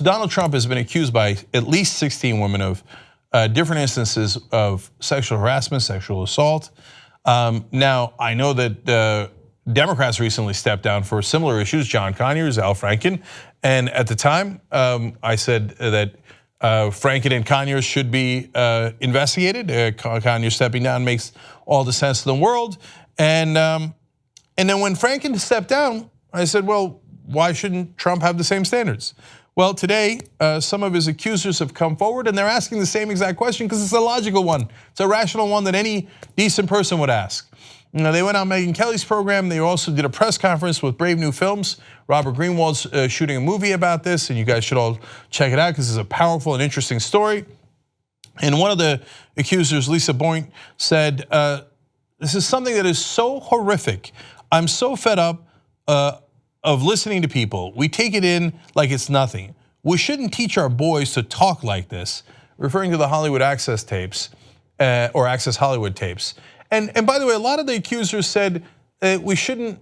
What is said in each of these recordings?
So Donald Trump has been accused by at least 16 women of different instances of sexual harassment, sexual assault. Now, I know that Democrats recently stepped down for similar issues, John Conyers, Al Franken. And at the time, I said that Franken and Conyers should be investigated. Conyers stepping down makes all the sense in the world. And then when Franken stepped down, I said, well, why shouldn't Trump have the same standards? Well, today, some of his accusers have come forward and they're asking the same exact question because it's a logical one. It's a rational one that any decent person would ask. You know, they went on Megyn Kelly's program. They also did a press conference with Brave New Films. Robert Greenwald's shooting a movie about this, and you guys should all check it out because it's a powerful and interesting story. And one of the accusers, Lisa Boynton, said, this is something that is so horrific. I'm so fed up of listening to people. We take it in like it's nothing. We shouldn't teach our boys to talk like this, referring to the Hollywood Access tapes, or Access Hollywood tapes. And by the way, a lot of the accusers said we shouldn't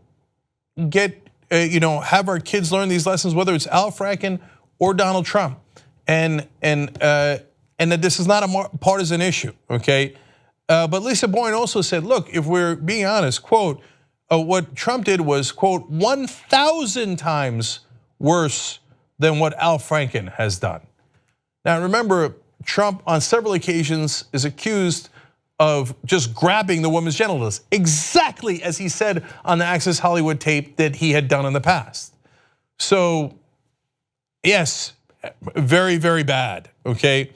have our kids learn these lessons, whether it's Al Franken or Donald Trump, and that this is not a partisan issue, okay? But Lisa Boynton also said, look, if we're being honest, quote, what Trump did was, quote, 1,000 times worse than what Al Franken has done. Now remember, Trump on several occasions is accused of just grabbing the woman's genitals, exactly as he said on the Access Hollywood tape that he had done in the past. So yes, very, very bad, okay?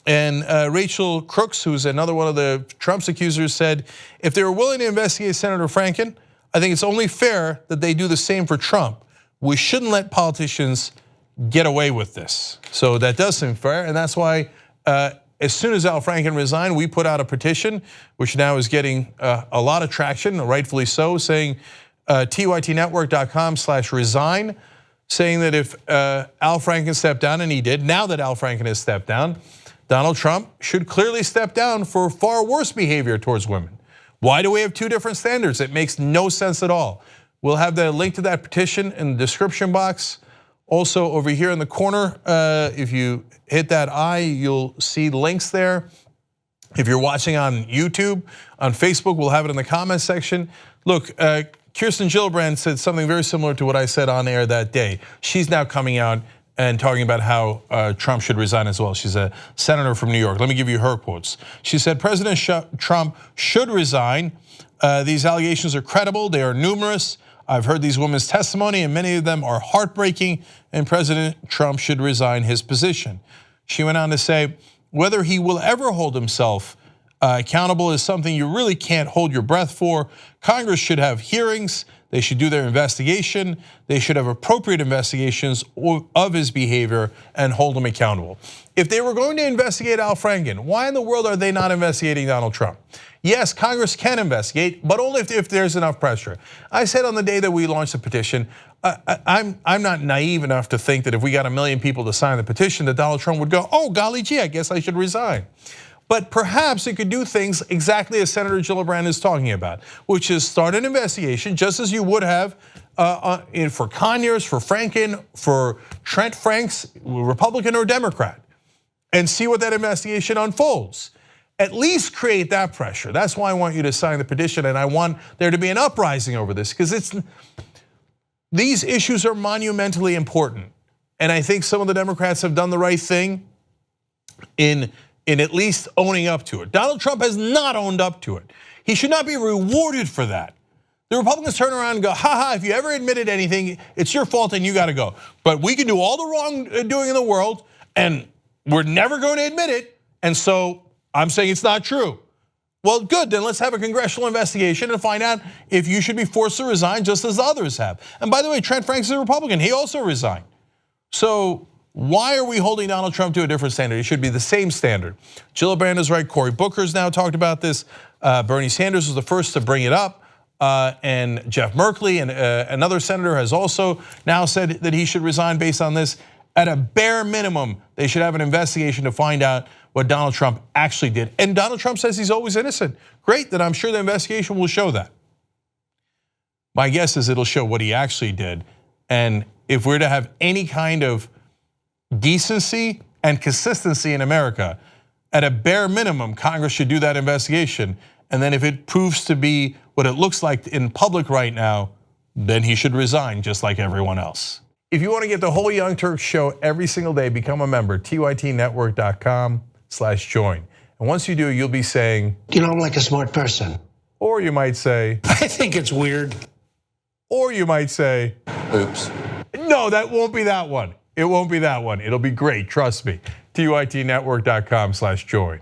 And Rachel Crooks, who's another one of the Trump's accusers, said, if they were willing to investigate Senator Franken, I think it's only fair that they do the same for Trump. We shouldn't let politicians get away with this. So that does seem fair, and that's why as soon as Al Franken resigned, we put out a petition, which now is getting a lot of traction, rightfully so, saying tytnetwork.com/resign, saying that if Al Franken stepped down, and he did, now that Al Franken has stepped down, Donald Trump should clearly step down for far worse behavior towards women. Why do we have two different standards? It makes no sense at all. We'll have the link to that petition in the description box. Also over here in the corner, if you hit that eye, you'll see links there. If you're watching on YouTube, on Facebook, we'll have it in the comments section. Look, Kirsten Gillibrand said something very similar to what I said on air that day. She's now coming out and talking about how Trump should resign as well. She's a senator from New York. Let me give you her quotes. She said, President Trump should resign. These allegations are credible, they are numerous. I've heard these women's testimony and many of them are heartbreaking, and President Trump should resign his position. She went on to say, whether he will ever hold himself accountable is something you really can't hold your breath for. Congress should have hearings, they should do their investigation, they should have appropriate investigations of his behavior and hold him accountable. If they were going to investigate Al Franken, why in the world are they not investigating Donald Trump? Yes, Congress can investigate, but only if there's enough pressure. I said on the day that we launched the petition, I'm not naive enough to think that if we got 1 million people to sign the petition that Donald Trump would go, oh golly gee, I guess I should resign. But perhaps it could do things exactly as Senator Gillibrand is talking about, which is start an investigation just as you would have for Conyers, for Franken, for Trent Franks, Republican or Democrat, and see what that investigation unfolds. At least create that pressure. That's why I want you to sign the petition, and I want there to be an uprising over this, because these issues are monumentally important. And I think some of the Democrats have done the right thing in at least owning up to it. Donald Trump has not owned up to it. He should not be rewarded for that. The Republicans turn around and go, ha, if you ever admitted anything, it's your fault and you gotta go. But we can do all the wrongdoing in the world and we're never going to admit it, and so I'm saying it's not true. Well, good, then let's have a congressional investigation and find out if you should be forced to resign just as others have. And by the way, Trent Franks is a Republican, he also resigned. So why are we holding Donald Trump to a different standard? It should be the same standard. Gillibrand is right, Cory Booker's now talked about this. Bernie Sanders was the first to bring it up. And Jeff Merkley and another senator has also now said that he should resign based on this. At a bare minimum, they should have an investigation to find out what Donald Trump actually did. And Donald Trump says he's always innocent. Great, then I'm sure the investigation will show that. My guess is it'll show what he actually did. And if we're to have any kind of decency and consistency in America. At a bare minimum, Congress should do that investigation. And then if it proves to be what it looks like in public right now, then he should resign just like everyone else. If you want to get the whole Young Turks show every single day, become a member, tytnetwork.com/join. And once you do, you'll be saying, you know, I'm like a smart person. Or you might say, I think it's weird. Or you might say, oops. No, that won't be that one. It won't be that one. It'll be great, trust me. tytnetwork.com/join.